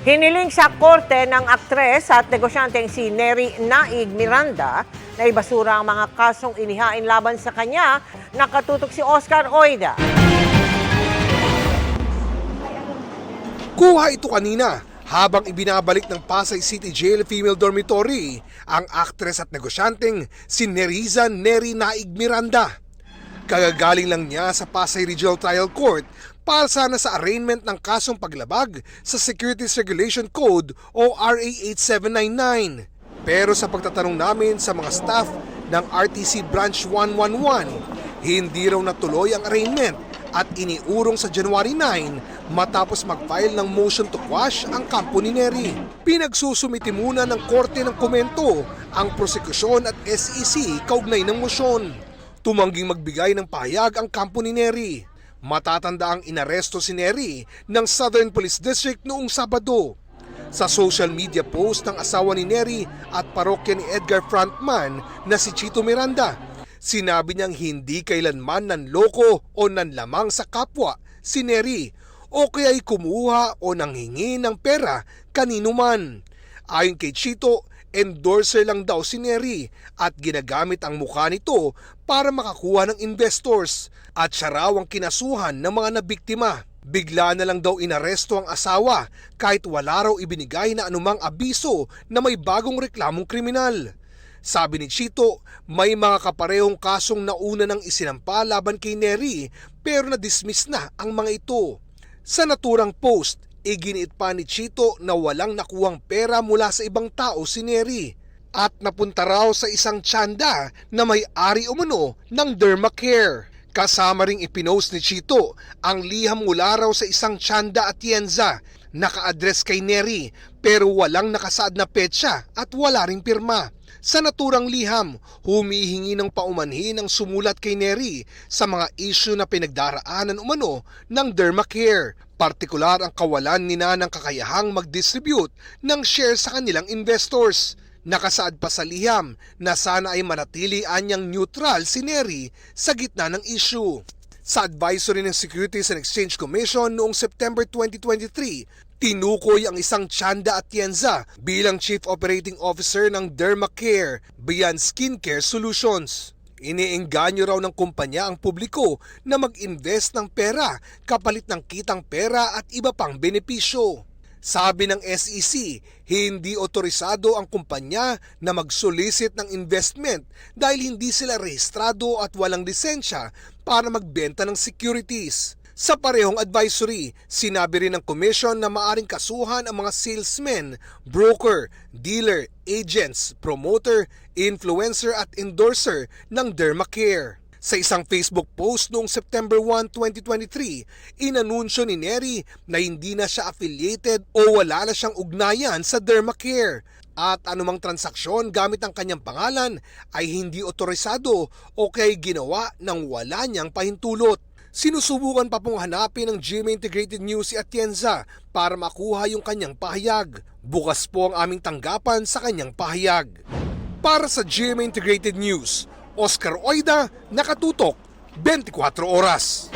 Hiniling sa korte ng aktres at negosyanteng si Neri Naig Miranda na ibasura ang mga kasong inihain laban sa kanya. Nakatutok si Oscar Oida. Kuha ito kanina habang ibinabalik ng Pasay City Jail Female Dormitory ang aktres at negosyanteng si Neri Naig Miranda. Kagagaling lang niya sa Pasay Regional Trial Court para sana sa arraignment ng kasong paglabag sa Securities Regulation Code o RA 8799. Pero sa pagtatanong namin sa mga staff ng RTC Branch 111, hindi raw natuloy ang arraignment at iniurong sa January 9 matapos mag-file ng motion to quash ang kampo ni Neri. Pinagsusumiti muna ng korte ng komento ang prosekusyon at SEC kaugnay ng motion. Tumangging magbigay ng pahayag ang kampo ni Neri. Matatanda ang inaresto si Neri ng Southern Police District noong Sabado. Sa social media post ng asawa ni Neri at parokya ni Edgar frontman na si Chito Miranda, sinabi niyang hindi kailanman nanloko o nanlamang sa kapwa si Neri o kaya'y kumuha o nanghingi ng pera kanino man. Ayon kay Chito, endorser lang daw si Neri at ginagamit ang mukha nito para makakuha ng investors at siya raw ang kinasuhan ng mga nabiktima. Bigla na lang daw inaresto ang asawa kahit wala raw ibinigay na anumang abiso na may bagong reklamong kriminal. Sabi ni Chito, may mga kaparehong kasong nauna ng isinampa laban kay Neri pero na-dismiss na ang mga ito. Sa naturang post, iginiit pa ni Chito na walang nakuhang pera mula sa ibang tao si Neri at napunta raw sa isang tiyanda na may-ari umano ng Dermacare. Kasama ring ipinost ni Chito ang liham mula raw sa isang tiyanda at tiyenza naka-address kay Neri pero walang nakasaad na petsa at wala ring pirma. Sa naturang liham, humihingi ng paumanhin ang sumulat kay Neri sa mga issue na pinagdaraanan umano ng Dermacare. Partikular ang kawalan nina ng kakayahang mag-distribute ng shares sa kanilang investors. Nakasaad pa sa liham na sana ay manatili anyang neutral si Neri sa gitna ng issue. Sa advisory ng Securities and Exchange Commission noong September 2023, tinukoy ang isang tiyanda at tiyenza bilang Chief Operating Officer ng Dermacare Beyond Skincare Solutions. Iniengganyo raw ng kumpanya ang publiko na mag-invest ng pera kapalit ng kitang pera at iba pang benepisyo. Sabi ng SEC, hindi otorisado ang kumpanya na mag-solicit ng investment dahil hindi sila rehistrado at walang lisensya para magbenta ng securities. Sa parehong advisory, sinabi rin ng commission na maaring kasuhan ang mga salesmen, broker, dealer, agents, promoter, influencer at endorser ng Dermacare. Sa isang Facebook post noong September 1, 2023, inanunsyo ni Neri na hindi na siya affiliated o wala na siyang ugnayan sa Dermacare at anumang transaksyon gamit ang kanyang pangalan ay hindi otorisado o kaya ginawa ng wala niyang pahintulot. Sinusubukan pa pong hanapin ng GMA Integrated News si Atienza para makuha yung kanyang pahayag. Bukas po ang aming tanggapan sa kanyang pahayag. Para sa GMA Integrated News, Oscar Oida, nakatutok, 24 oras.